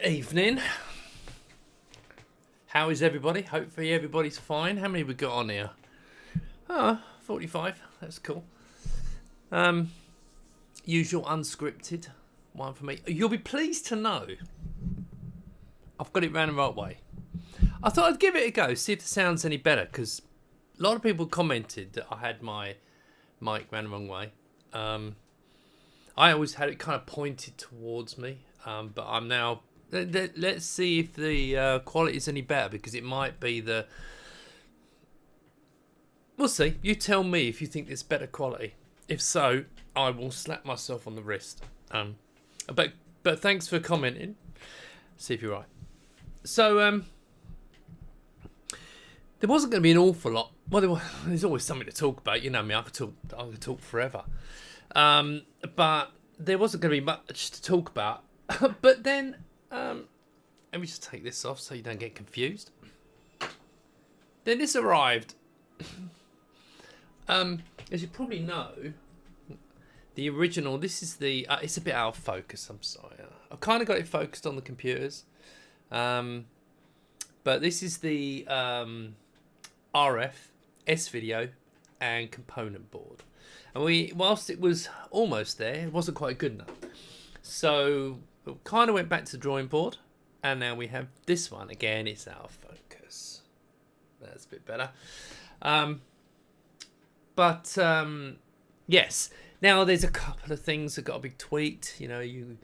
Evening. How is everybody? Hopefully everybody's fine. How many we got on here? 45. That's cool. Usual unscripted one for me. You'll be pleased to know I've got it round the right way. I thought I'd give it a go, see if the sound's any better, because a lot of people commented that I had my mic round the wrong way. I always had it kind of pointed towards me, but I'm now... Let's see if the quality is any better, because it might be the... We'll see. You tell me if you think it's better quality. If so, I will slap myself on the wrist. But thanks for commenting. See if you're right. So there wasn't going to be an awful lot. Well, there's always something to talk about. You know me. I could talk forever. But there wasn't going to be much to talk about. But then. Let me just take this off so you don't get confused. Then this arrived. As you probably know, the original, this is the, it's a bit out of focus, I'm sorry. I've kind of got it focused on the computers. But this is the RF, S-Video and component board. And whilst it was almost there, it wasn't quite good enough. So... we kind of went back to the drawing board, and now we have this one. Again, it's out of focus. That's a bit better. Yes. Now, there's a couple of things that got to be tweaked. You know, you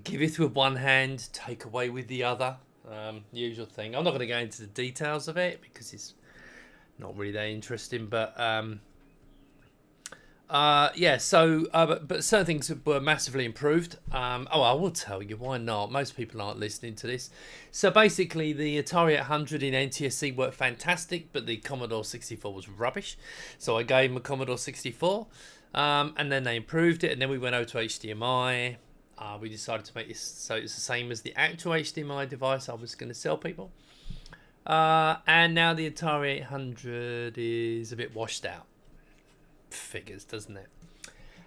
give it with one hand, take away with the other. Usual thing. I'm not going to go into the details of it, because it's not really that interesting, but... but certain things were massively improved. I will tell you, why not? Most people aren't listening to this. So basically, the Atari 800 in NTSC worked fantastic, but the Commodore 64 was rubbish. So I gave them a Commodore 64, and then they improved it, and then we went over to HDMI. We decided to make this so it's the same as the actual HDMI device I was going to sell people. And now the Atari 800 is a bit washed out. Figures, doesn't it?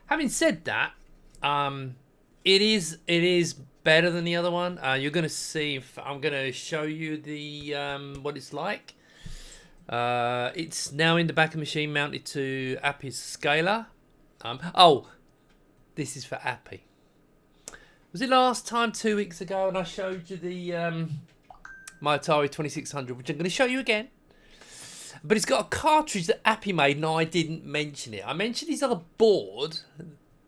Having said that, it is better than the other one. You're going to see. If I'm going to show you the what it's like. It's now in the back of the machine, mounted to Appy's scaler. This is for Appy. Was it last time 2 weeks ago, and I showed you the my Atari 2600, which I'm going to show you again. But it's got a cartridge that Appy made, and I didn't mention it. I mentioned his other board,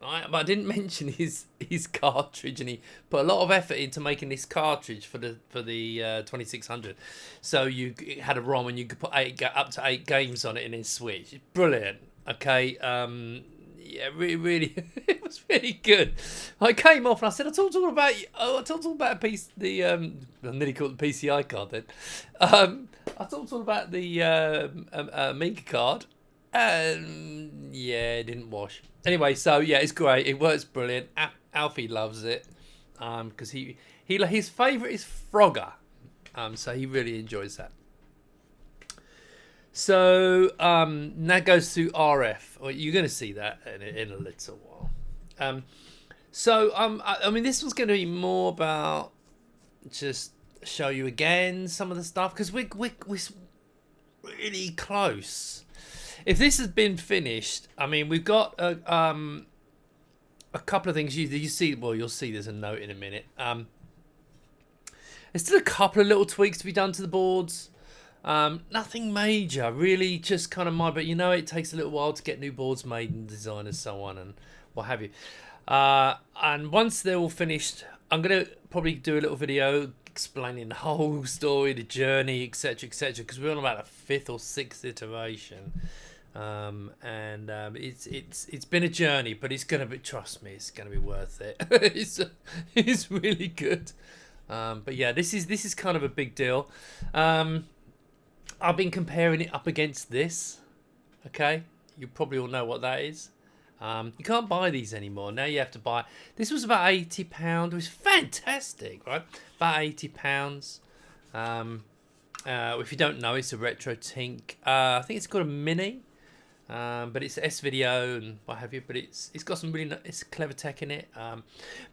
right? But I didn't mention his cartridge, and he put a lot of effort into making this cartridge for the 2600. So you had a ROM, and you could put up to 8 games on it, and then switch. Brilliant. Okay. Yeah, really, it was really good. I came off and I said, I talked all about a piece, I nearly called it the PCI card then. I talked all about the Amiga card, and yeah, it didn't wash. Anyway, so yeah, it's great. It works brilliant. Alfie loves it, because his favourite is Frogger, so he really enjoys that. So that goes to RF. Well, you're going to see that in a little while. I mean, this was going to be more about just show you again some of the stuff, because we're really close. If this has been finished, I mean, we've got a couple of things. You see, well, you'll see. There's a note in a minute. There's still a couple of little tweaks to be done to the boards. Nothing major, really, just kind of but you know, it takes a little while to get new boards made and design and so on and what have you. And once they're all finished, I'm going to probably do a little video explaining the whole story, the journey, etc., etc., because we're on about the 5th or 6th iteration. It's been a journey, but it's gonna be, trust me, it's gonna be worth it. It's really good. But yeah, this is kind of a big deal. I've been comparing it up against this. Okay, you probably all know what that is. You can't buy these anymore. Now you have to buy. This was about £80. It was fantastic, right? About £80. If you don't know, it's a retro Tink. I think it's called a Mini. But it's S video and what have you. But it's got some really it's clever tech in it.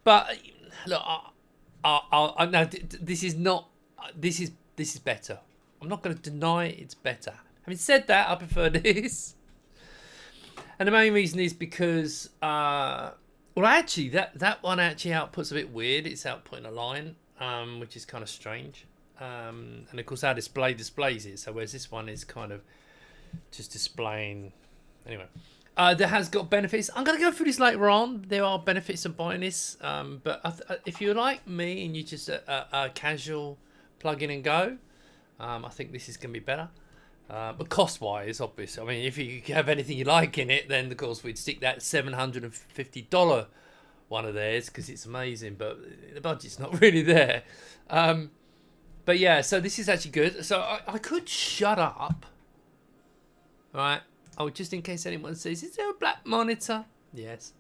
But look, I no, this is not. This is better. I'm not going to deny it's better. Having said that, I prefer this. And the main reason is because, well, actually, that one actually outputs a bit weird. It's outputting a line, which is kind of strange. And of course, our display displays it. So whereas this one is kind of just displaying. Anyway, that has got benefits. I'm going to go through this later on. There are benefits of buying this. But if you're like me and you just a casual plug in and go, I think this is going to be better. But cost-wise, obviously, I mean, if you have anything you like in it, then of course we'd stick that $750 one of theirs because it's amazing. But the budget's not really there. But yeah, so this is actually good. So I could shut up, right? Oh, just in case anyone says, is there a black monitor? Yes.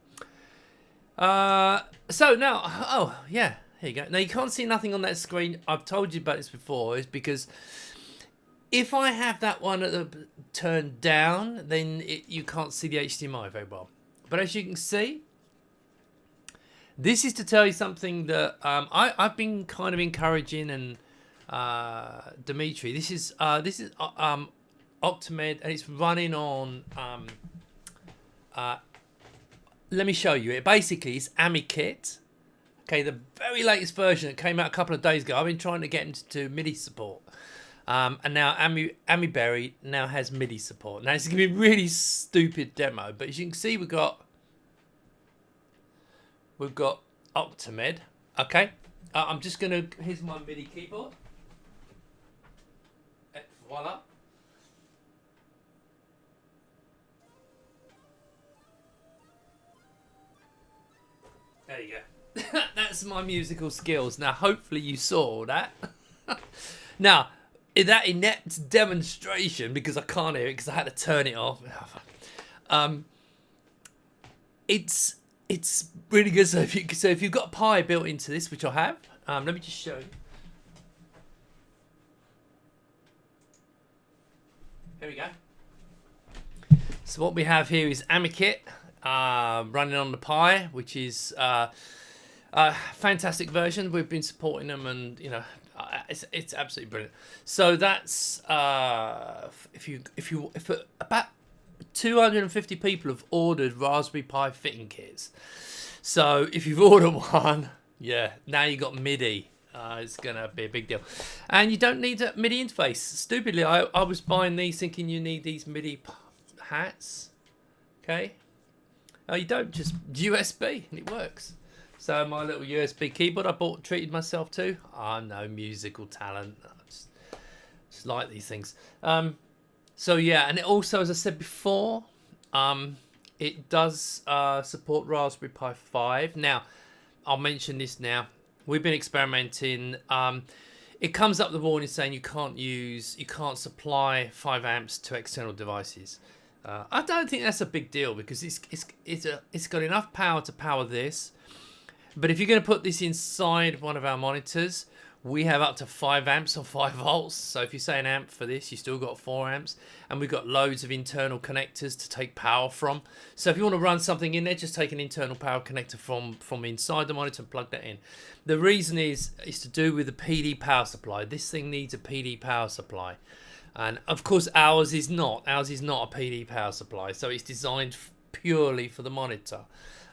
So now, oh yeah, here you go. Now you can't see nothing on that screen. I've told you about this before. It's because if I have that one at the turned down, then you can't see the HDMI very well. But as you can see, this is to tell you something that I've been kind of encouraging and Dimitri. This is Optimed, and it's running on. Let me show you. It basically is AmiKit. Okay, the very latest version that came out a couple of days ago. I've been trying to get into MIDI support. And now AmiBerry now has MIDI support. Now it's going to be a really stupid demo, but as you can see, we've got Optimed. Okay, I'm just going to. Here's my MIDI keyboard. Voila. There you go. That's my musical skills. Now, hopefully, you saw that. Now. In that inept demonstration, because I can't hear it because I had to turn it off. It's really good. So if you've got Pi built into this, which I have, let me just show you. Here we go. So what we have here is AmiKit running on the Pi, which is a fantastic version. We've been supporting them, and you know. It's absolutely brilliant. So that's if about 250 people have ordered Raspberry Pi fitting kits. So if you've ordered one, yeah, now you got MIDI. It's gonna be a big deal, and you don't need a MIDI interface. Stupidly, I was buying these thinking you need these MIDI hats. Okay, you don't, just USB and it works. So my little USB keyboard I treated myself to. I'm no musical talent. I just like these things. So yeah, and it also, as I said before, it does support Raspberry Pi 5. Now, I'll mention this now. We've been experimenting. It comes up the warning saying you can't supply 5 amps to external devices. I don't think that's a big deal because it's got enough power to power this. But if you're going to put this inside one of our monitors, we have up to 5 amps or 5 volts. So if you say an amp for this, you still got 4 amps. And we've got loads of internal connectors to take power from. So if you want to run something in there, just take an internal power connector from inside the monitor and plug that in. The reason is to do with the PD power supply. This thing needs a PD power supply. And of course, ours is not. Ours is not a PD power supply. So it's designed purely for the monitor.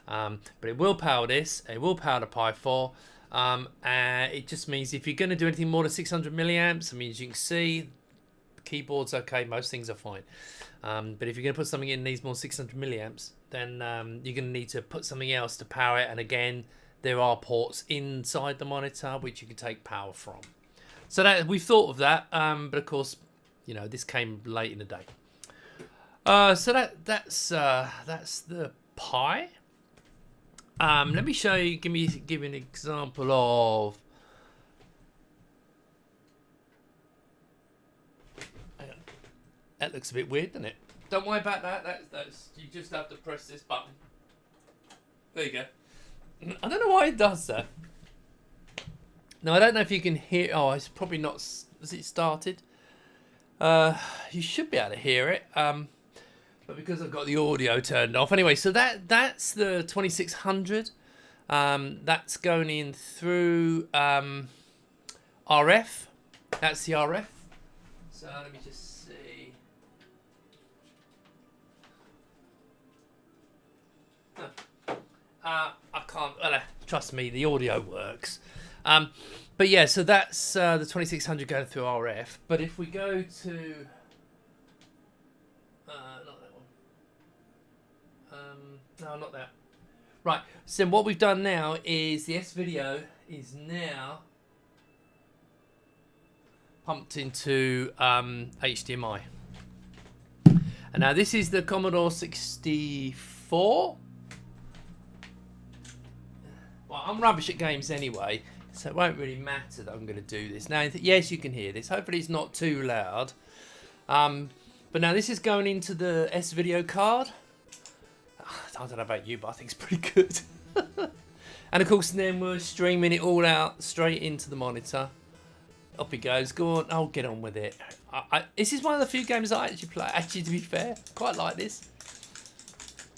But it will power this, it will power the Pi 4, and it just means if you're going to do anything more than 600 milliamps, I mean, as you can see, keyboard's okay, most things are fine. But if you're going to put something in needs more 600 milliamps, then you're going to need to put something else to power it. And again, there are ports inside the monitor which you can take power from. So that we've thought of that, but of course, you know, this came late in the day. So that's the Pi. Let me show you. Give you an example of. That looks a bit weird, doesn't it? Don't worry about that. That's you just have to press this button. There you go. I don't know why it does that. Now I don't know if you can hear. Oh, it's probably not. Has it started? You should be able to hear it. But because I've got the audio turned off. Anyway, so that's the 2600. That's going in through RF. That's the RF. So let me just see. I can't. Well, trust me, the audio works. But yeah, so that's the 2600 going through RF. But if we go to not that one. No, not that. Right. So what we've done now is the S video is now pumped into HDMI. And now this is the Commodore 64. Well, I'm rubbish at games anyway, so it won't really matter that I'm going to do this. Now, yes, you can hear this. Hopefully it's not too loud. But now this is going into the S-Video card. I don't know about you, but I think it's pretty good. And of course, then we're streaming it all out straight into the monitor. Up it goes. Go on. I'll get on with it. This is one of the few games I actually play. Actually, to be fair, quite like this.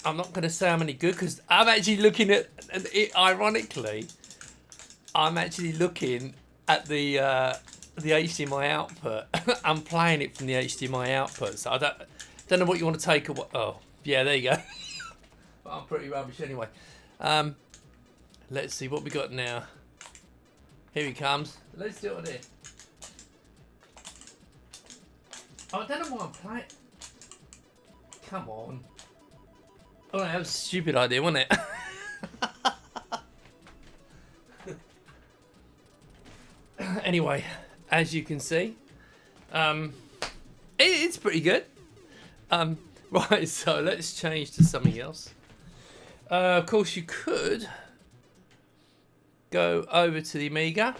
I'm not going to say I'm any good because I'm actually looking at it. Ironically, I'm actually looking at the HDMI output. I'm playing it from the HDMI output, so I don't know what you want to take. Oh, yeah, there you go. But I'm pretty rubbish anyway. Let's see what we got now. Here he comes. Let's do it here. Oh, I don't know why I'm playing. Come on. Oh, that was a stupid idea, wasn't it? Anyway, as you can see, it's pretty good. Right, so let's change to something else. Of course, you could go over to the Amiga.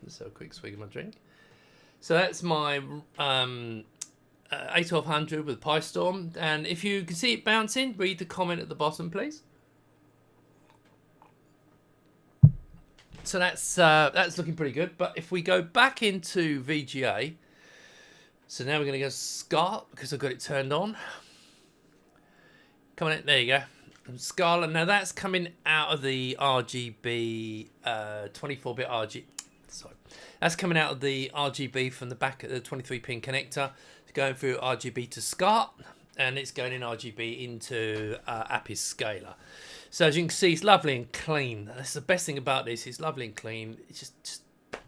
Let's have a quick swig of my drink. So that's my A1200 with Pi Storm, and if you can see it bouncing, read the comment at the bottom, please. So that's looking pretty good. But if we go back into VGA, so now we're going to go Scarlet because I've got it turned on. Coming in, there you go. Scarlet. Now that's coming out of the RGB 24-bit RGB. Sorry, that's coming out of the RGB from the back of the 23-pin connector. It's going through RGB to SCART, and it's going in RGB into Appi's scaler. So as you can see, it's lovely and clean. That's the best thing about this. It's lovely and clean. It's just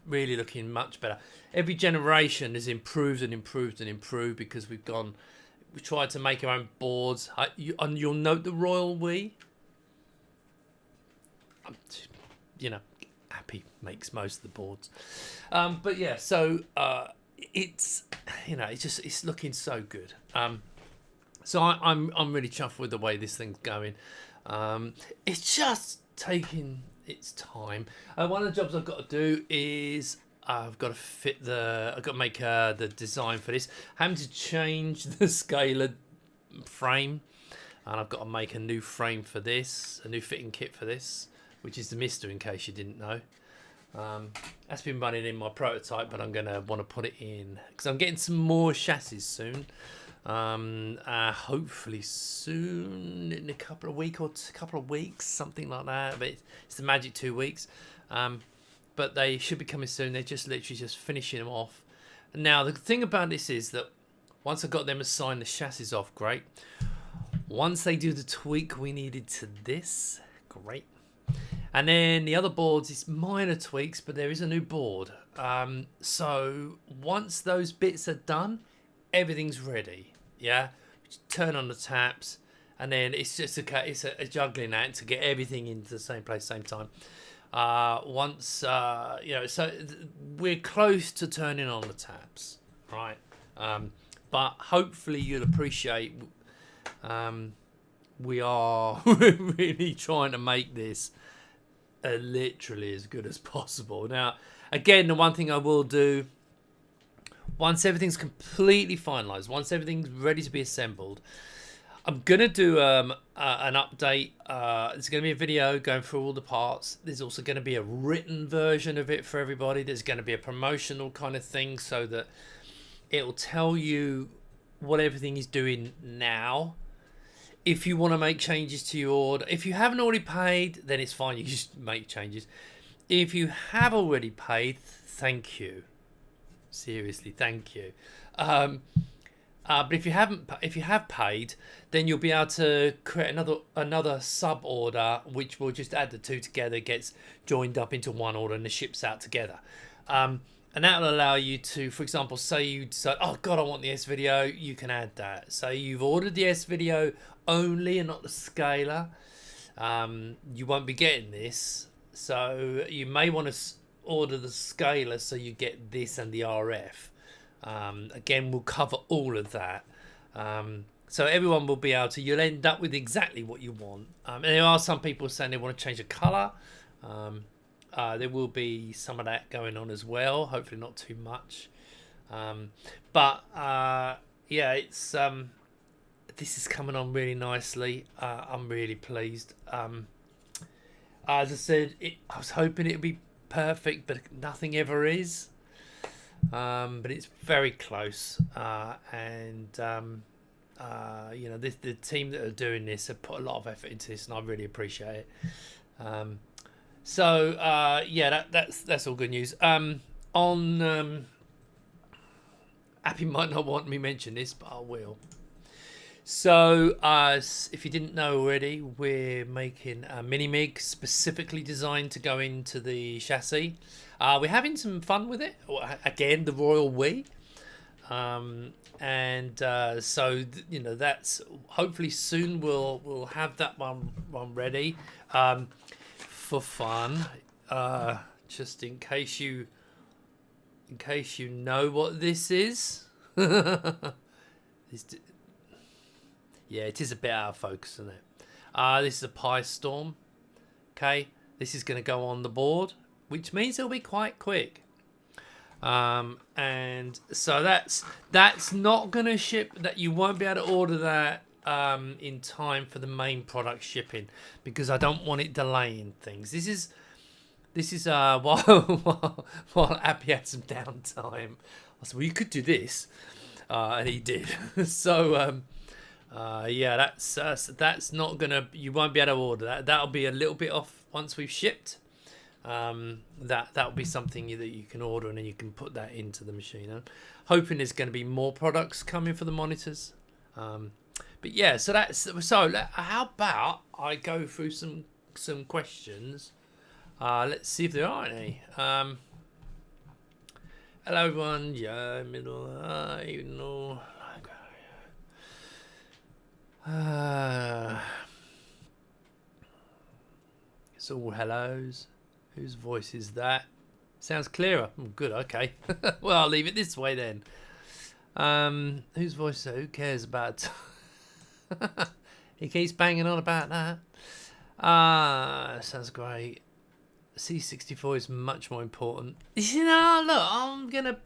really looking much better. Every generation has improved and improved and improved because we tried to make our own boards. And you'll note the Royal We. You know, Appi makes most of the boards. But yeah, so it's it's looking so good. So I'm really chuffed with the way this thing's going. It's just taking its time. One of the jobs I've got to do is I've got to make the design for this. Having to change the scaler frame, and I've got to make a new frame for this, a new fitting kit for this, which is the Mister, in case you didn't know. That's been running in my prototype, but I'm gonna want to put it in because I'm getting some more chassis soon. Hopefully soon, in a couple of weeks, something like that. But it's the magic 2 weeks. But they should be coming soon. They're just literally just finishing them off. Now the thing about this is that once I got them assigned the chassis off, great. Once they do the tweak we needed to this, great. And then the other boards, it's minor tweaks, but there is a new board. So once those bits are done, everything's ready. Yeah, turn on the taps, and then it's just a juggling act to get everything into the same place, same time. Once so we're close to turning on the taps, right? But hopefully you'll appreciate we are really trying to make this literally as good as possible. Now, again, the one thing I will do, once everything's completely finalized, once everything's ready to be assembled, I'm going to do an update. There's going to be a video going through all the parts. There's also going to be a written version of it for everybody. There's going to be a promotional kind of thing so that it'll tell you what everything is doing now. If you want to make changes to your order, if you haven't already paid, then it's fine. You just make changes. If you have already paid, thank you. Seriously, thank you. But if you have paid, then you'll be able to create another sub order, which will just add the two together, gets joined up into one order, and the ships out together. And that will allow you to, for example, say you decide, oh God, I want the S video, you can add that. So you've ordered the S video only and not the scaler. You won't be getting this. So you may want to order the scaler so you get this and the RF. Again, we'll cover all of that. So everyone will be able to, you'll end up with exactly what you want. And there are some people saying they want to change the colour. There will be some of that going on as well. Hopefully not too much. Yeah, it's this is coming on really nicely. I'm really pleased. As I said, I was hoping it would be perfect, but nothing ever is. But it's very close. The team that are doing this have put a lot of effort into this, and I really appreciate it. That's all good news. Appy might not want me to mention this, but I will. So, if you didn't know already, we're making a mini MIG specifically designed to go into the chassis. We're having some fun with it. Again, the Royal We. That's hopefully soon we'll have that one ready. For fun, just in case you know what this is. Yeah, it is a bit out of focus, isn't it? This is a Pi Storm. Okay, this is going to go on the board, which means it'll be quite quick. And so that's not going to ship. That you won't be able to order that in time for the main product shipping, because I don't want it delaying things. This is while Appy had some downtime, I said, well, you could do this, and he did. So that's not gonna. You won't be able to order that. That'll be a little bit off once we've shipped. That'll be something that you can order, and then you can put that into the machine. I'm hoping there's going to be more products coming for the monitors. But yeah, so how about I go through some questions. Let's see if there are any. Hello everyone. Yeah, it's all hellos. Whose voice is that? Sounds clearer. Oh, good, okay. Well, I'll leave it this way then. Whose voice? Who cares about? He keeps banging on about that. Sounds great. C64 is much more important. You know, look, I'm gonna.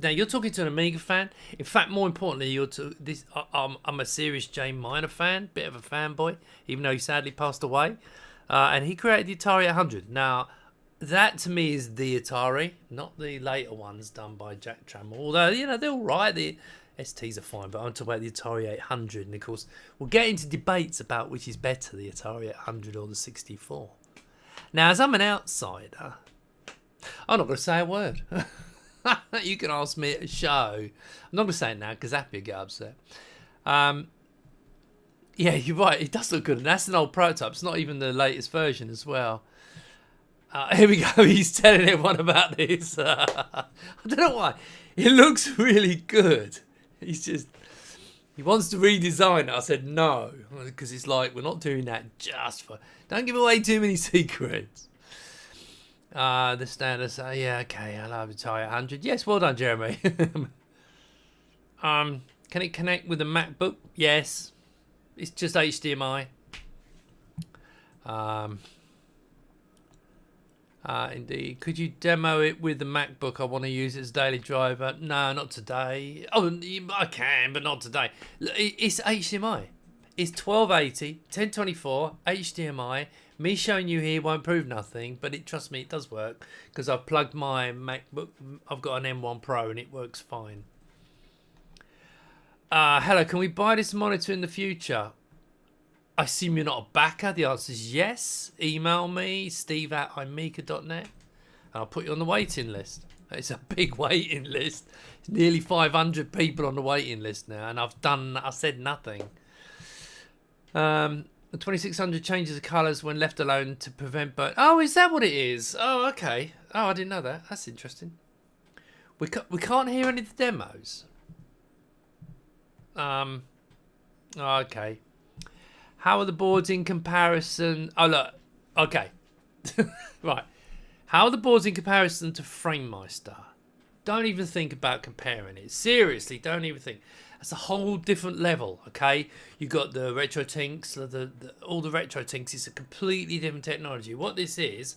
Now you're talking to an Amiga fan. In fact, more importantly, I'm a Series J Minor fan, bit of a fanboy, even though he sadly passed away. And he created the Atari 800. Now, that to me is the Atari, not the later ones done by Jack Trammell. Although, they're all right. The STs are fine, but I'm talking about the Atari 800. And of course, we'll get into debates about which is better, the Atari 800 or the 64. Now, as I'm an outsider, I'm not going to say a word. You can ask me at a show. I'm not going to say it now because Appy will get upset. Yeah, you're right. It does look good. And that's an old prototype. It's not even the latest version as well. Here we go. He's telling everyone about this. I don't know why. It looks really good. He wants to redesign it. I said no, because it's like, we're not doing that just for... Don't give away too many secrets. The standard say, yeah, okay, I'll have a tie 100. Yes, well done, Jeremy. Can it connect with the MacBook? Yes. It's just HDMI. Indeed. Could you demo it with the MacBook? I want to use it as a daily driver. No, not today. Oh, I can, but not today. It's HDMI. It's 1280, 1024, HDMI. Me showing you here won't prove nothing, but trust me, it does work, because I've plugged my MacBook. I've got an M1 Pro and it works fine. Hello, can we buy this monitor in the future? I assume you're not a backer. The answer is yes. Email me, steve@imika.net, and I'll put you on the waiting list. It's a big waiting list. It's nearly 500 people on the waiting list now, and I said nothing. The 2600 changes the colours when left alone to prevent burn. Oh, is that what it is? Oh, okay. Oh, I didn't know that. That's interesting. We can't hear any of the demos. Okay. How are the boards in comparison? Oh, look. Okay. Right. How are the boards in comparison to FrameMeister? Don't even think about comparing it. Seriously, don't even think. That's a whole different level, okay? You got the RetroTinks, all the RetroTinks. It's a completely different technology. What this is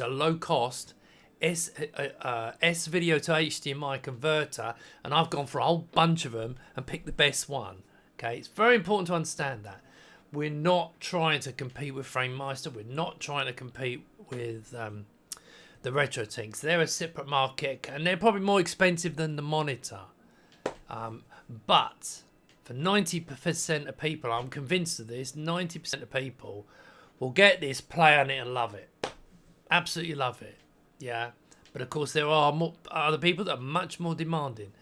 a low-cost S video to HDMI converter, and I've gone for a whole bunch of them and picked the best one. Okay, it's very important to understand that. We're not trying to compete with FrameMeister. We're not trying to compete with the RetroTinks. They're a separate market, and they're probably more expensive than the monitor. But for 90% of people, I'm convinced of this, 90% of people will get this, play on it, and love it. Absolutely love it. Yeah. But of course, there are other people that are much more demanding.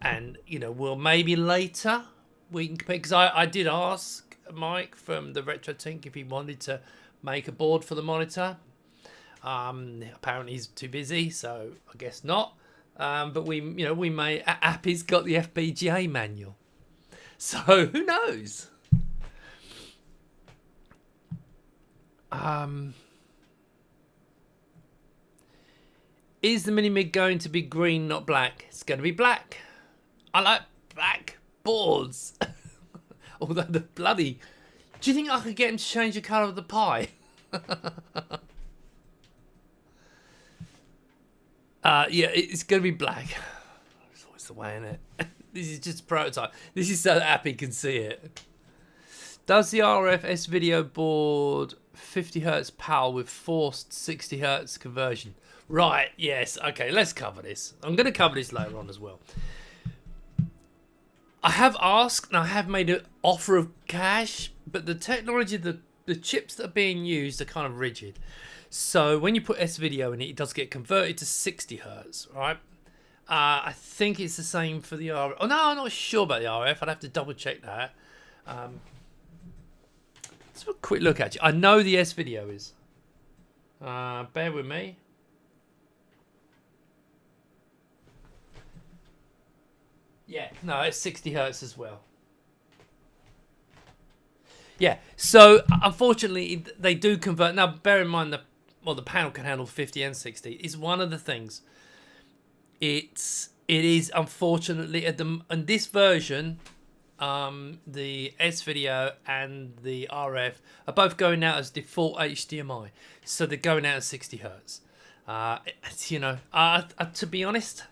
And, you know, well, maybe later we can compare. Because I did ask Mike from the RetroTink if he wanted to make a board for the monitor. Apparently he's too busy, so I guess not. But we may. Appy's got the FPGA manual, so who knows? Is the Mini Mig going to be green, not black? It's going to be black. I like black boards. Although the bloody... Do you think I could get him to change the colour of the Pi? Yeah, it's going to be black. It's always the way, isn't it? This is just a prototype. This is so that Appy can see it. Does the RF S-Video board 50 Hz PAL with forced 60 Hz conversion? Right, yes. Okay, let's cover this. I'm going to cover this later on as well. I have asked and I have made an offer of cash, but the technology, the chips that are being used are kind of rigid. So when you put S-Video in it, it does get converted to 60 Hz, right? I think it's the same for the RF. Oh, no, I'm not sure about the RF. I'd have to double check that. Let's have a quick look at it. I know the S-Video is. Bear with me. Yeah, no, it's 60 Hz as well. Yeah, so unfortunately they do convert. Now, bear in mind the panel can handle 50 and 60. It's one of the things. It is unfortunately in this version, the S-Video and the RF are both going out as default HDMI, so they're going out at 60 Hz. You know, to be honest,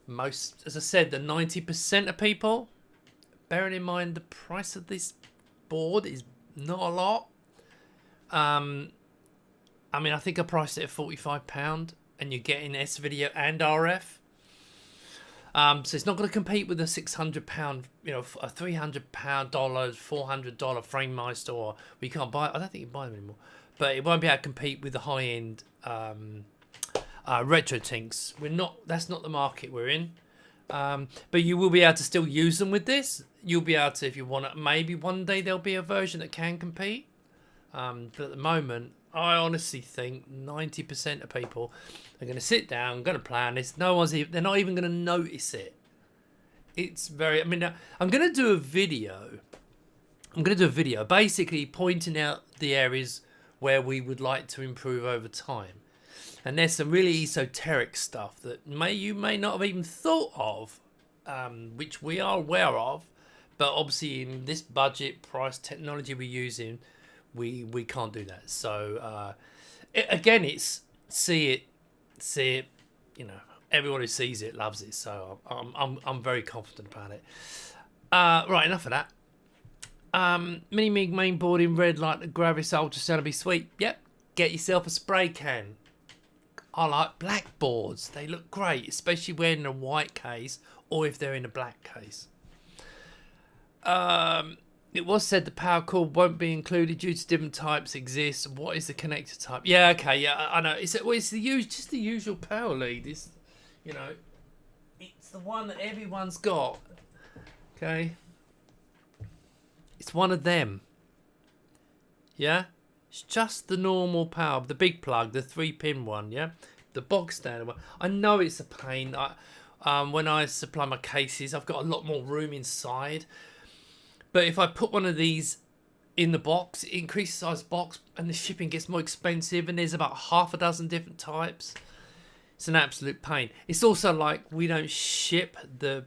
most, as I said, the 90% of people, bearing in mind the price of this board is not a lot. I mean, I think I priced it at £45, and you're getting S-Video and RF. So it's not going to compete with a £600, you know, a $300, $400 FrameMeister, or you can't buy. I don't think you can buy them anymore. But it won't be able to compete with the high-end RetroTinks. That's not the market we're in. But you will be able to still use them with this. You'll be able to, if you want to. Maybe one day there'll be a version that can compete. But at the moment, I honestly think 90% of people are going to sit down, going to plan this. They're not even going to notice it. It's very. I mean, I'm going to do a video. Basically pointing out the areas where we would like to improve over time. And there's some really esoteric stuff that you may not have even thought of, which we are aware of, but obviously in this budget price technology we're using, we can't do that. So it's see it. You know, everyone who sees it loves it. So I'm very confident about it. Right, enough of that. Mini MIG mainboard in red like the Gravis Ultrasound would be sweet. Yep, get yourself a spray can. I like black boards. They look great, especially when in a white case or if they're in a black case. It was said the power cord won't be included due to different types exist. What is the connector type? Yeah, okay, yeah, I know. It's just the usual power lead. It's, you know, it's the one that everyone's got. Okay. It's one of them. Yeah? It's just the normal power, the big plug, the 3-pin one, yeah? The box standard one. I know it's a pain. When I supply my cases, I've got a lot more room inside. But if I put one of these in the box, it increases the size of the box and the shipping gets more expensive, and there's about half a dozen different types. It's an absolute pain. It's also like we don't ship the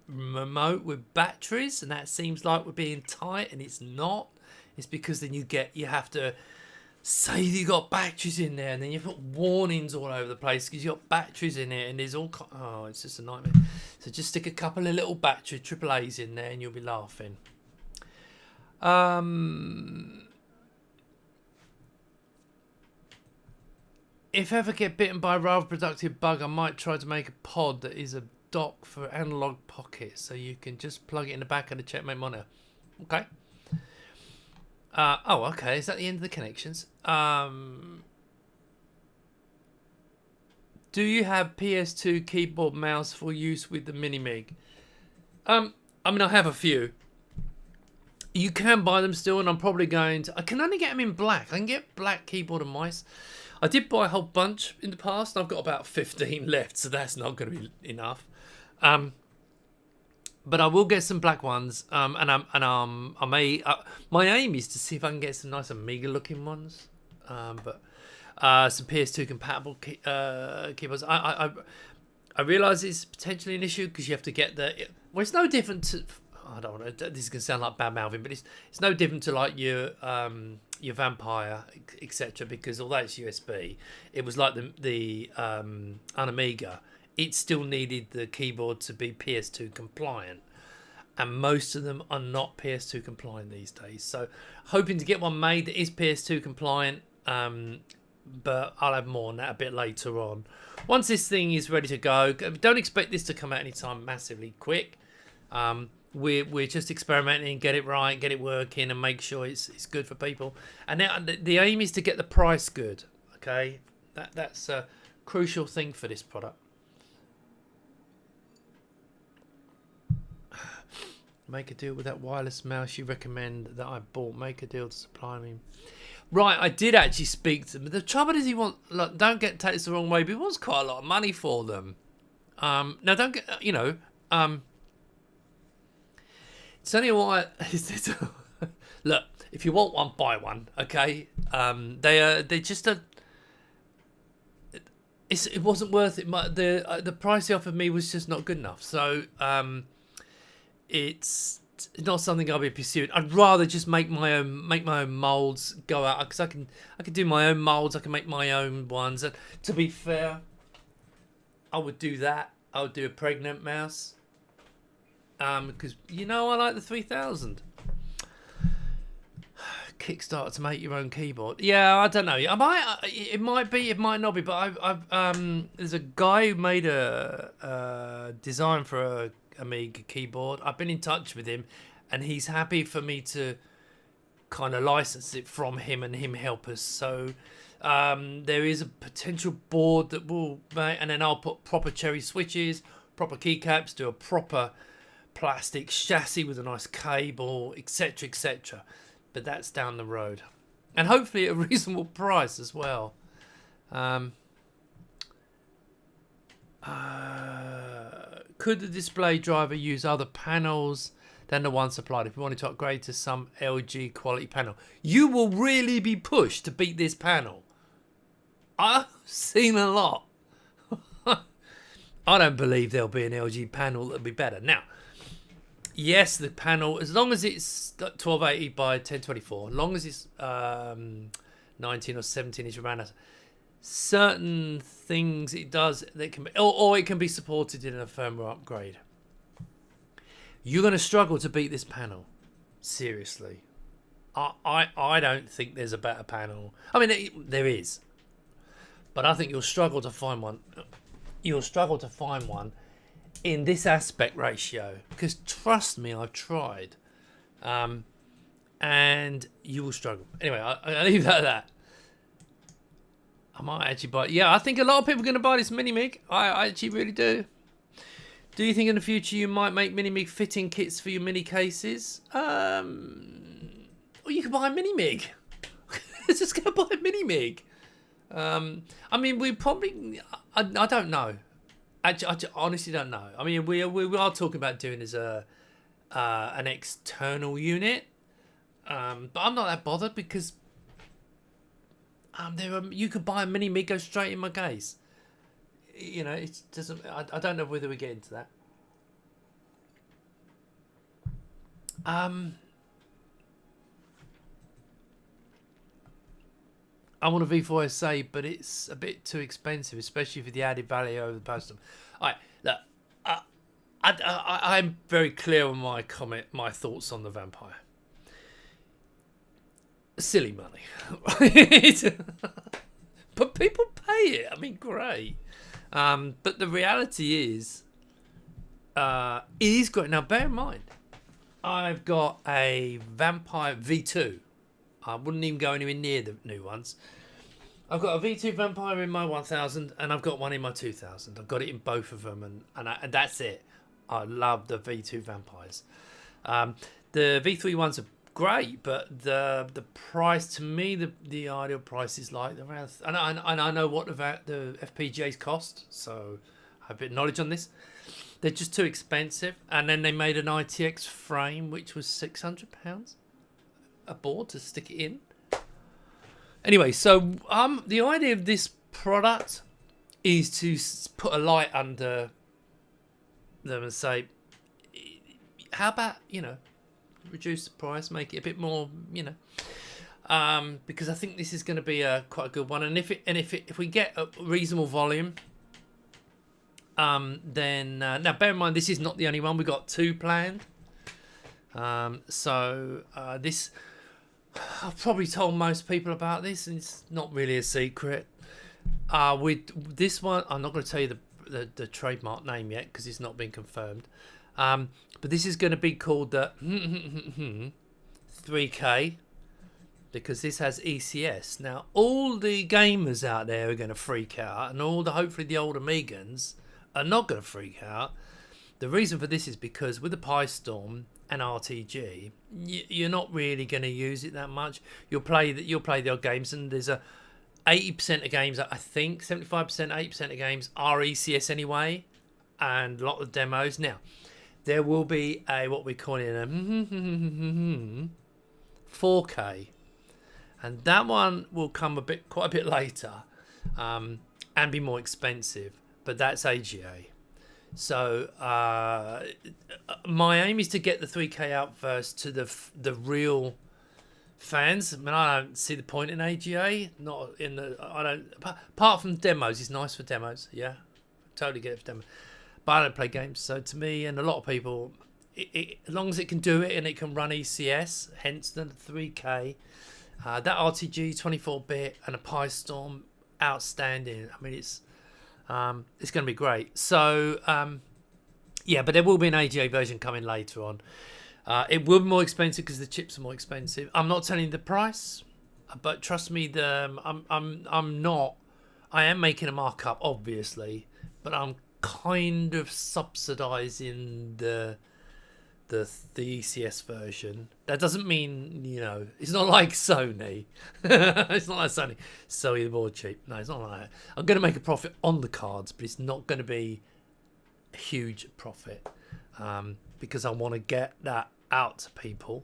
remote with batteries, and that seems like we're being tight, and it's not. It's because then you have to say you got batteries in there, and then you put warnings all over the place because you got batteries in it, and there's all it's just a nightmare. So just stick a couple of little battery AAA's in there and you'll be laughing. If ever get bitten by a rather productive bug, I might try to make a pod that is a dock for analog pockets, so you can just plug it in the back of the checkmate monitor. Okay. Okay. Is that the end of the connections? Do you have PS2 keyboard mouse for use with the Mini MIG? I mean, I have a few. You can buy them still, and I'm probably going to... I can only get them in black. I can get black keyboard and mice. I did buy a whole bunch in the past. I've got about 15 left, so that's not going to be enough. But I will get some black ones, I may. My aim is to see if I can get some nice Amiga looking ones, but some PS2 compatible keyboards. I realise it's potentially an issue because you have to get the. Well, it's no different to. I don't want to. This is gonna sound like bad mouthing, but it's no different to like your Vampire, etc. Because although it's USB, it was like the Amiga. It still needed the keyboard to be PS2 compliant, and most of them are not PS2 compliant these days. So hoping to get one made that is PS2 compliant, but I'll have more on that a bit later on. Once this thing is ready to go, don't expect this to come out anytime massively quick. We're just experimenting, get it right, get it working, and make sure it's good for people. And now the aim is to get the price good. Okay, that's a crucial thing for this product. Make a deal with that wireless mouse you recommend that I bought. Make a deal to supply me. Right, I did actually speak to him. The trouble is he wants... Look, don't take this the wrong way, but he wants quite a lot of money for them. Now, don't get... You know... It's only why... Look, if you want one, buy one, okay? They're just a... It wasn't worth it. The price he offered me was just not good enough. So... it's not something I'll be pursuing. I'd rather just make my own molds, go out, because I can do my own molds. I can make my own ones. And to be fair, I would do that. I would do a pregnant mouse, because you know I like the 3000. Kickstarter to make your own keyboard. Yeah, I don't know. It might be. It might not be. But there's a guy who made a design for a Amiga keyboard. I've been in touch with him, and he's happy for me to kind of license it from him and him help us. So there is a potential board that will, and then I'll put proper cherry switches, proper keycaps, do a proper plastic chassis with a nice cable, etc., etc. But that's down the road, and hopefully at a reasonable price as well. could the display driver use other panels than the one supplied if you wanted to upgrade to some LG quality panel? You will really be pushed to beat this panel. I've seen a lot. I don't believe there'll be an LG panel that'll be better. Now, yes, the panel, as long as it's 1280 by 1024, as long as it's 19 or 17 inch around us, certain things it does that can be, or it can be supported in a firmware upgrade. You're going to struggle to beat this panel. Seriously. I don't think there's a better panel. I mean, there is. But I think you'll struggle to find one. You'll struggle to find one in this aspect ratio. Because trust me, I've tried. And you will struggle. Anyway, I leave that at that. I might actually buy it. Yeah, I think a lot of people are going to buy this Mini-Mig. I actually really do. Do you think in the future you might make Mini-Mig fitting kits for your mini cases? Or you could buy a Mini-Mig. Just go buy a Mini-Mig. I mean, we probably... I don't know. Actually, I honestly don't know. I mean, we are talking about doing as an external unit. But I'm not that bothered because you could buy a Mini-Mig, go straight in my case. You know, it doesn't. I don't know whether we get into that. I want a V4SA, but it's a bit too expensive, especially for the added value over the postal. All right, look, I'm very clear on my thoughts on the Vampire. Silly money, but people pay it. I mean, great. But the reality is, it is great. Now, bear in mind, I've got a Vampire V2. I wouldn't even go anywhere near the new ones. I've got a V2 Vampire in my 1000, and I've got one in my 2000. I've got it in both of them, and that's it. I love the V2 Vampires. The V3 ones are great, but the price, to me, the ideal price is like around, and I know what the FPGAs cost, so I have a bit of knowledge on this. They're just too expensive, and then they made an ITX frame which was £600 a board to stick it in. Anyway, so the idea of this product is to put a light under them and say, how about, you know, reduce the price, make it a bit more, you know, because I think this is going to be quite a good one. And if we get a reasonable volume, then now bear in mind this is not the only one. We got two planned. This, I've probably told most people about this, and it's not really a secret. With this one, I'm not going to tell you the trademark name yet because it's not been confirmed. But this is going to be called the 3K because this has ECS. Now, all the gamers out there are going to freak out, and hopefully the old Amigans are not going to freak out. The reason for this is because with the Pi Storm and RTG, you're not really going to use it that much. You'll play the odd games, and there's 80% of games, I think 75%, 80% of games are ECS anyway, and a lot of demos. Now, there will be what we call it a 4K, and that one will come quite a bit later, and be more expensive. But that's AGA. So my aim is to get the 3K out first to the real fans. I mean, I don't see the point in AGA. Not in the. I don't. Apart from demos, it's nice for demos. Yeah, totally get it for demos. But I don't play games, so to me and a lot of people, as long as it can do it and it can run ECS, hence the 3K, that RTG 24-bit and a Pi Storm, outstanding. I mean, it's going to be great. So, yeah, but there will be an AGA version coming later on. It will be more expensive because the chips are more expensive. I'm not telling you the price, but trust me, I'm not. I am making a markup, obviously, but I'm kind of subsidizing the ECS version. That doesn't mean, you know, it's not like Sony. It's not like Sony. Sony the more cheap. No, it's not like that. I'm going to make a profit on the cards, but it's not going to be huge profit, because I want to get that out to people,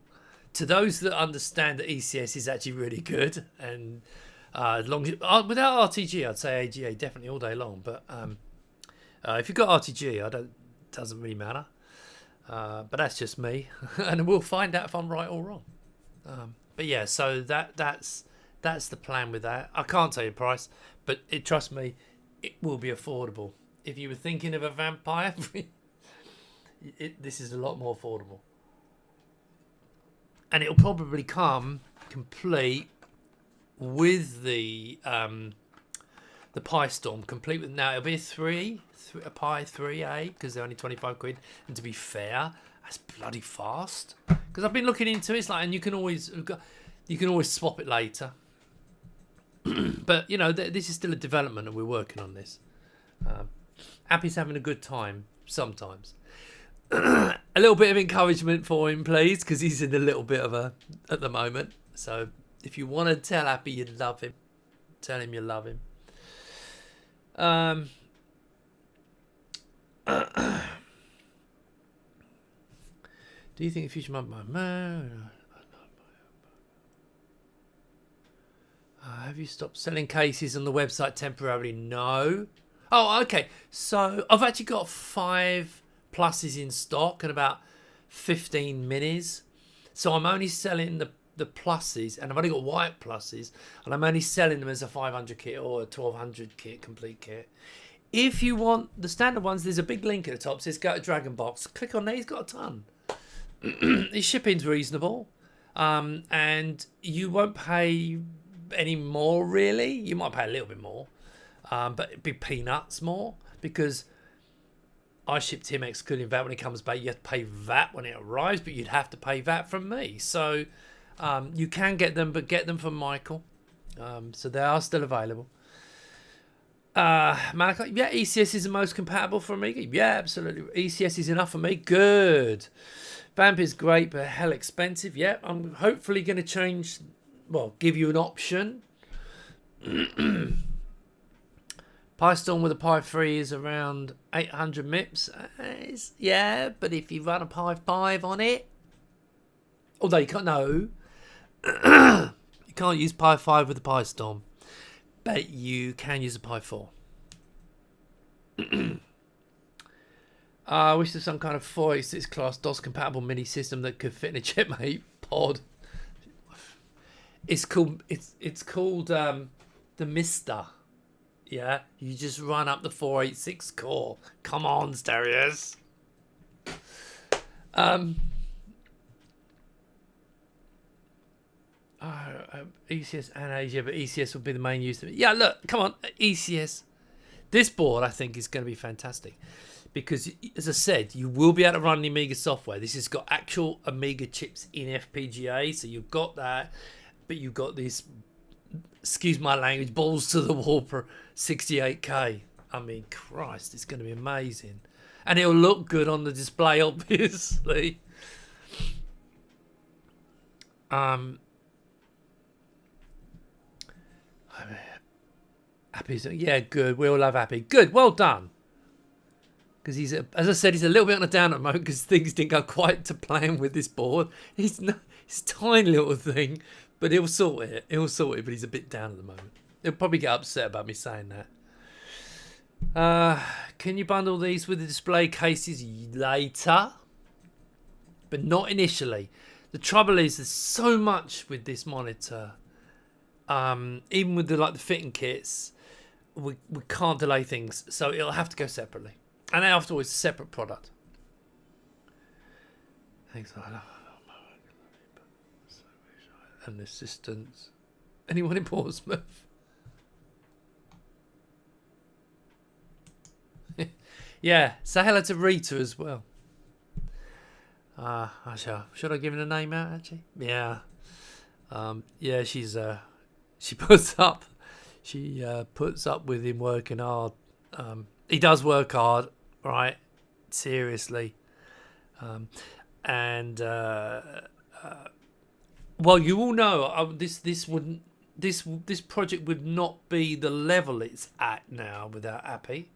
to those that understand that ECS is actually really good. And as long as without RTG, I'd say AGA definitely all day long. But if you've got RTG, doesn't really matter. But that's just me, and we'll find out if I'm right or wrong. But yeah, so that's the plan with that. I can't tell you the price, but trust me, it will be affordable. If you were thinking of a vampire, this is a lot more affordable, and it'll probably come complete with the Pi Storm, complete with, now it'll be a Pi 3A, because they're only 25 quid, and to be fair, that's bloody fast, because I've been looking into it. It's like, and you can always swap it later. But you know, this is still a development, and we're working on this. Appy's having a good time sometimes. A little bit of encouragement for him, please, because he's in a little bit of a at the moment. So if you want to tell Appy you love him, tell him you love him. Do you think the future might have you stopped selling cases on the website temporarily? No. Oh, okay. So I've actually got 5 pluses in stock and about 15 minis. So I'm only selling the pluses, and I've only got white pluses, and I'm only selling them as a 500 kit or a 1200 kit, complete kit. If you want the standard ones, there's a big link at the top. It says go to Dragon Box. Click on there. He's got a ton. His shipping's reasonable, and you won't pay any more, really. You might pay a little bit more, but it'd be peanuts more, because I shipped him excluding VAT. When it comes back, you have to pay VAT when it arrives, but you'd have to pay VAT from me. So you can get them, but get them from Michael. So they are still available. Malachi, yeah, ECS is the most compatible for Amiga. Yeah, absolutely. ECS is enough for me. Good. Vamp is great, but hell expensive. Yeah, I'm hopefully going to change. Well, give you an option. Pi Storm with a Pi 3 is around 800 MIPS. Yeah, but if you run a Pi 5 on it, although you can't, no, you can't use Pi 5 with the Pi Storm, but you can use a Pi 4. I wish there's some kind of 486 class DOS compatible MIDI system that could fit in a Checkmate pod. It's called the Mister. Yeah, you just run up the 486 core. Come on, Stereos. ECS and Asia, but ECS will be the main use of it. Yeah, look, come on, ECS. This board, I think, is going to be fantastic, because, as I said, you will be able to run the Amiga software. This has got actual Amiga chips in FPGA, so you've got that, but you've got this, excuse my language, balls to the wall for 68K. I mean, Christ, it's going to be amazing. And it'll look good on the display, obviously. Happy's, yeah, good. We all love Happy. Good, well done. Because he's, as I said, he's a little bit on a down at the moment because things didn't go quite to plan with this board. It's a tiny little thing, but he'll sort it. He'll sort it, but he's a bit down at the moment. He'll probably get upset about me saying that. Can you bundle these with the display cases later? But not initially. The trouble is, there's so much with this monitor. Even with the fitting kits, we can't delay things, so it'll have to go separately, and afterwards a separate product. Thanks. And assistance. Anyone in Portsmouth? Yeah, say hello to Rita as well. Should I give her a name out, actually? Yeah. Yeah, she's she puts up with him working hard. He does work hard, right? Seriously. Well, you all know this project would not be the level it's at now without Appy.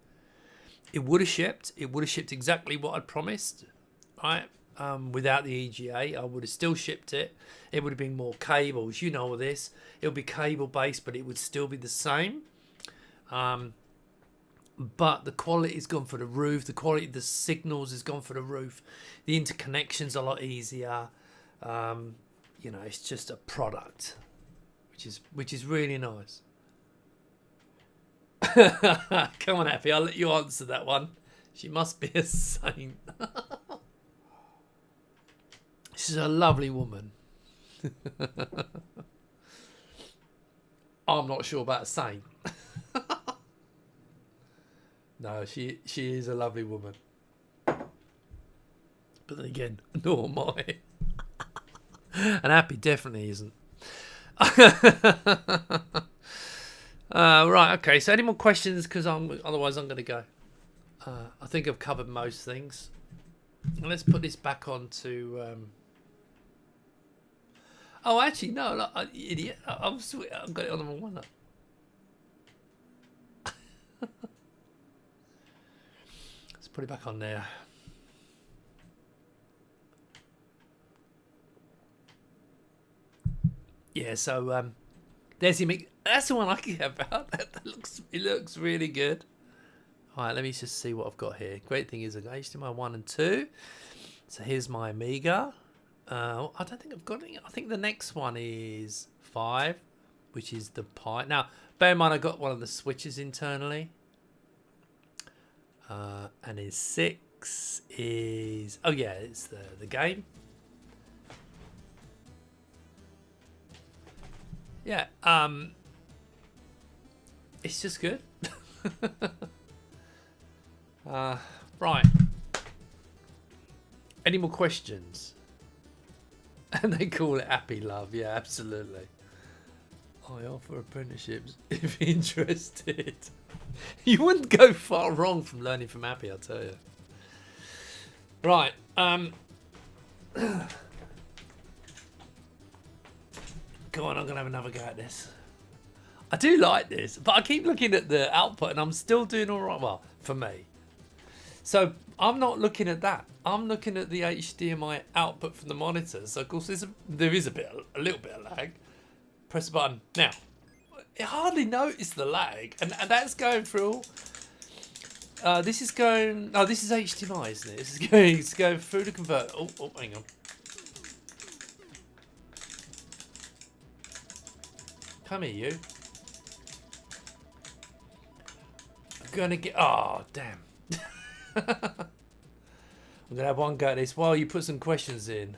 It would have shipped. It would have shipped exactly what I'd promised, right? Without the EGA, I would have still shipped it. It would have been more cables. You know all this. It would be cable based, but it would still be the same. But the quality's gone for the roof. The quality of the signals has gone for the roof. The interconnection's a lot easier. You know, it's just a product, which is really nice. Come on, Happy, I'll let you answer that one. She must be a saint. She's a lovely woman. I'm not sure about a saint. No, she is a lovely woman. But then again, nor am I. And Happy definitely isn't. Right, okay, so any more questions? Because otherwise I'm going to go. I think I've covered most things. Let's put this back on to... Oh, actually, no, look, idiot. I've got it on the wrong one. Let's put it back on there. Yeah, so there's your mix. That's the one I care about. It looks really good. All right, let me just see what I've got here. Great thing is I've got HDMI 1 and 2. So here's my Amiga. I don't think I've got any. I think the next one is 5, which is the Pi. Now, bear in mind I got one of the switches internally. And then 6 is... Oh, yeah, it's the game. Yeah, it's just good. Right. Any more questions? And they call it Happy Love. Yeah, absolutely. I offer apprenticeships if interested. You wouldn't go far wrong from learning from Happy, I'll tell you. Right. Go on, I'm going to have another go at this. I do like this, but I keep looking at the output and I'm still doing all right. Well, for me. So I'm not looking at that. I'm looking at the HDMI output from the monitor. So of course there is a little bit of lag. Press the button. Now, I hardly noticed the lag. And that's going through. This is going... Oh, this is HDMI, isn't it? It's going through the converter. Oh, hang on. Come here, you. I'm going to get... Oh, damn. I'm going to have one go at this while you put some questions in.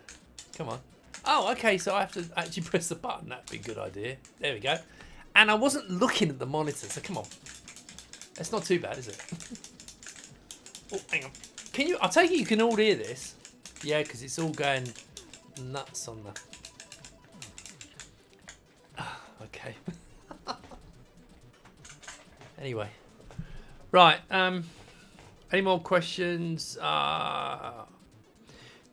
Come on. Oh, okay, so I have to actually press the button. That'd be a good idea. There we go. And I wasn't looking at the monitor, so come on. That's not too bad, is it? Oh, hang on. Can you... I'll take it you can all hear this. Yeah, because it's all going nuts on the... Okay. Anyway. Right. Any more questions?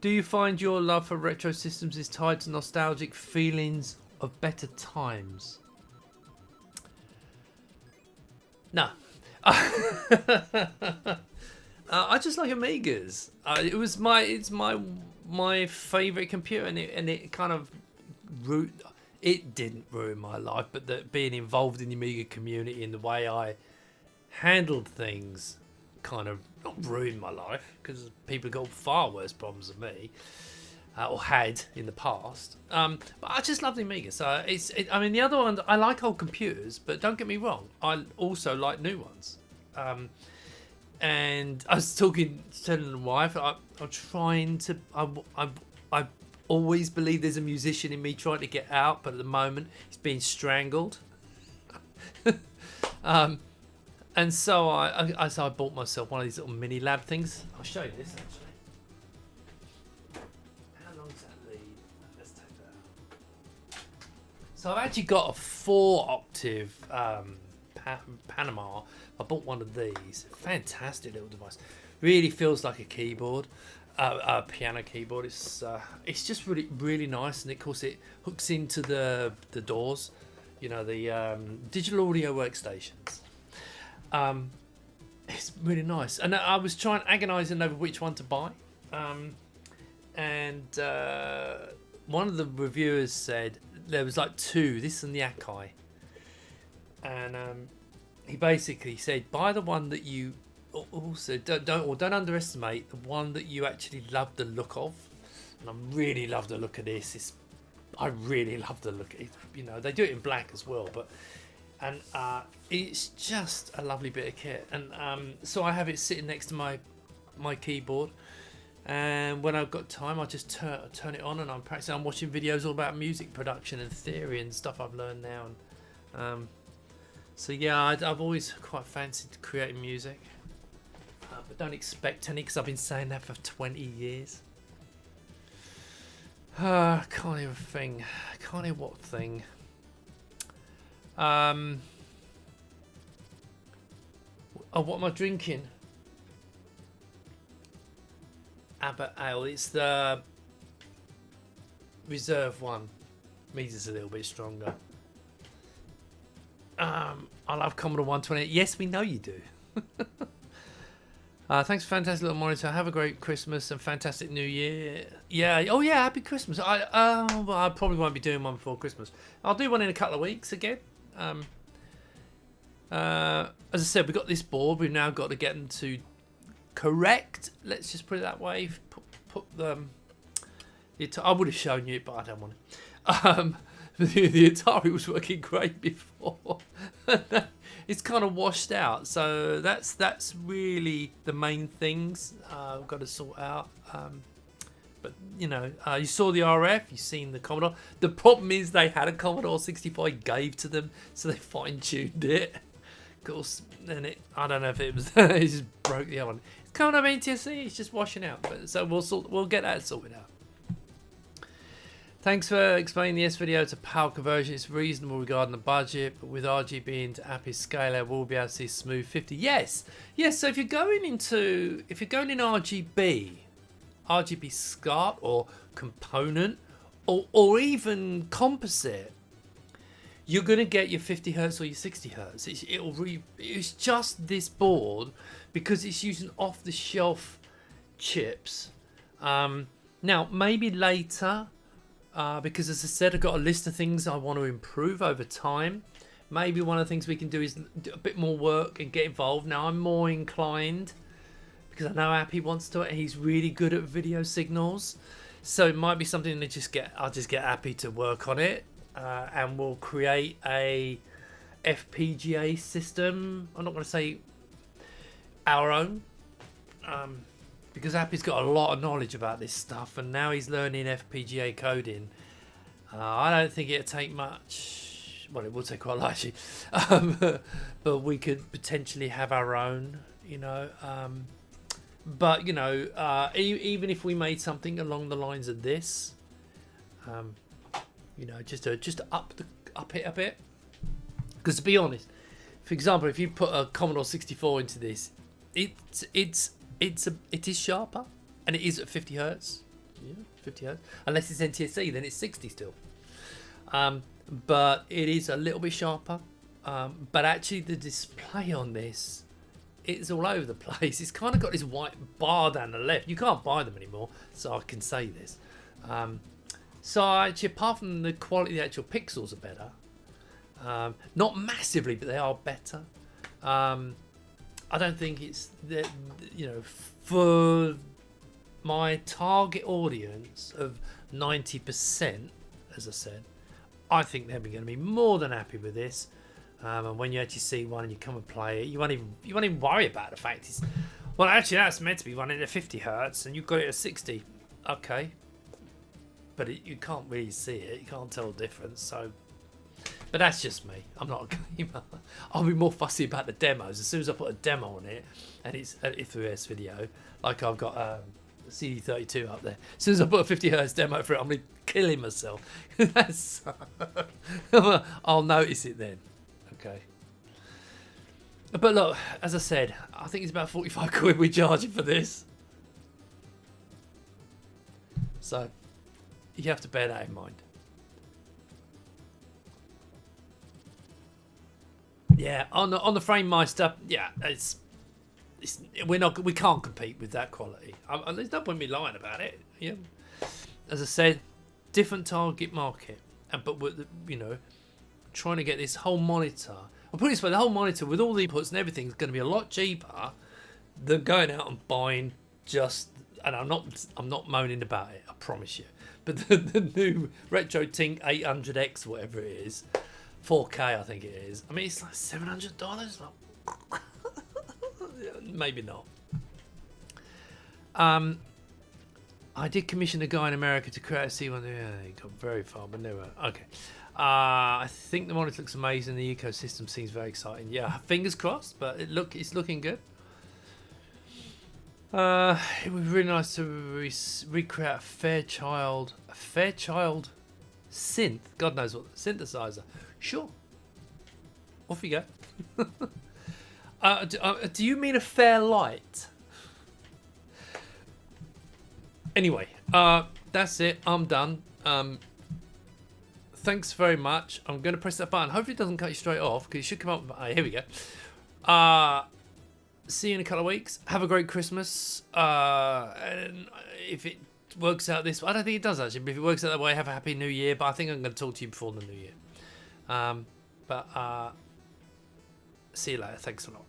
Do you find your love for retro systems is tied to nostalgic feelings of better times? No. I just like Amigas. It's my favorite computer, and it kind of it didn't ruin my life, but being involved in the Amiga community and the way I handled things kind of not ruined my life, because people got far worse problems than me, or had in the past. But I just love the Amiga. So I mean, the other one, I like old computers, but don't get me wrong, I also like new ones. And I was telling the wife, I'm trying to. I always believe there's a musician in me trying to get out, but at the moment he's being strangled. And so I bought myself one of these little mini lab things. I'll show you this actually. How long does that lead? Let's take that out. So I've actually got a 4-octave Panama. I bought one of these. Fantastic little device. Really feels like a keyboard. A piano keyboard. It's just really nice, and of course it hooks into the DAWs, you know, the digital audio workstations. it's really nice. And I was agonising over which one to buy. And one of the reviewers said there was like two, this and the Akai. And he basically said, buy the one that you also don't underestimate the one that you actually love the look of. And I really love the look of this. I really love the look. You know, they do it in black as well, but it's just a lovely bit of kit. And so I have it sitting next to my keyboard, and when I've got time, I just turn it on and I'm practicing. I'm watching videos all about music production and theory and stuff I've learned now. And so yeah, I've always quite fancied creating music, but don't expect any, because I've been saying that for 20 years. Can't hear a thing. Can't hear what thing. Oh, what am I drinking? Abbott Ale. It's the reserve one. Means it's a little bit stronger. I love Commodore 128. Yes, we know you do. Thanks for fantastic little monitor. Have a great Christmas and fantastic New Year. Yeah. Oh yeah. Happy Christmas. I probably won't be doing one before Christmas. I'll do one in a couple of weeks again. As I said, we've got this board. We've now got to get them to correct. Let's just put it that way. Put them. I would have shown you it, but I don't want to. The Atari was working great before. It's kind of washed out, so that's really the main things we've got to sort out. But you know, you saw the RF, you've seen the Commodore. The problem is they had a Commodore 65 gave to them, so they fine-tuned it. Of course, then I don't know if it was it just broke the other one. It's coming up NTSC, it's just washing out. But so we'll get that sorted out. Thanks for explaining the S video to PAL conversion. It's reasonable regarding the budget, but with RGB into API scaler, we'll be able to see smooth 50. Yes. So if you're going in RGB SCART or component or even composite, you're going to get your 50 hertz or your 60 hertz. It's just this board because it's using off-the-shelf chips. Now maybe later. Because as I said, I've got a list of things I want to improve over time. Maybe one of the things we can do is do a bit more work and get involved. Now I'm more inclined, because I know Appy wants to, and he's really good at video signals. So it might be something that I'll just get Appy to work on it, and we'll create a FPGA system. I'm not going to say our own. Because Appy's got a lot of knowledge about this stuff, and now he's learning FPGA coding. I don't think it'll take much. Well, it will take quite a lot, actually. But we could potentially have our own, you know. But, you know, even if we made something along the lines of this, you know, just to up it a bit. Because to be honest, for example, if you put a Commodore 64 into this, it is sharper, and it is at 50 hertz. Yeah, 50 hertz. Unless it's NTSC, then it's 60 still. But it is a little bit sharper. But actually, the display on this, it's all over the place. It's kind of got this white bar down the left. You can't buy them anymore, so I can say this. So actually, apart from the quality, the actual pixels are better. Not massively, but they are better. I don't think it's that, you know, for my target audience of 90%, as I said, I think they're going to be more than happy with this. And when you actually see one and you come and play it, you won't even worry about the fact it's, well, actually that's meant to be running at 50 hertz and you've got it at 60. Okay, but you can't really see it. You can't tell the difference. So. But that's just me. I'm not a gamer. I'll be more fussy about the demos. As soon as I put a demo on it, and it's an if video, like I've got CD32 up there. As soon as I put a 50 hertz demo for it, I'm killing myself. I'll notice it then. Okay. But look, as I said, I think it's about 45 quid we're charging for this. So you have to bear that in mind. Yeah, on the Frame Meister, yeah, it's we can't compete with that quality. There's no point in me lying about it. Yeah, as I said, different target market, but trying to get this whole monitor. I'll put it this way: the whole monitor with all the inputs and everything is going to be a lot cheaper than going out and buying just. And I'm not moaning about it. I promise you. But the new Retro Tink 800X, whatever it is, 4K I think it is. I mean, it's like $700. Maybe not. I did commission a guy in America to create a C1. Yeah, he got very far, but never. Okay. I think the monitor looks amazing. The ecosystem seems very exciting. Yeah, fingers crossed, but it's looking good. It would be really nice to recreate a Fairchild synth. God knows what synthesizer. Sure. Off you go. Do you mean a Fairlight? Anyway, that's it. I'm done. Thanks very much. I'm going to press that button. Hopefully it doesn't cut you straight off, because it should come up. Here we go. See you in a couple of weeks. Have a great Christmas. And if it works out this way, I don't think it does actually, but if it works out that way, have a happy New Year. But I think I'm going to talk to you before the New Year. See you later. Thanks a lot.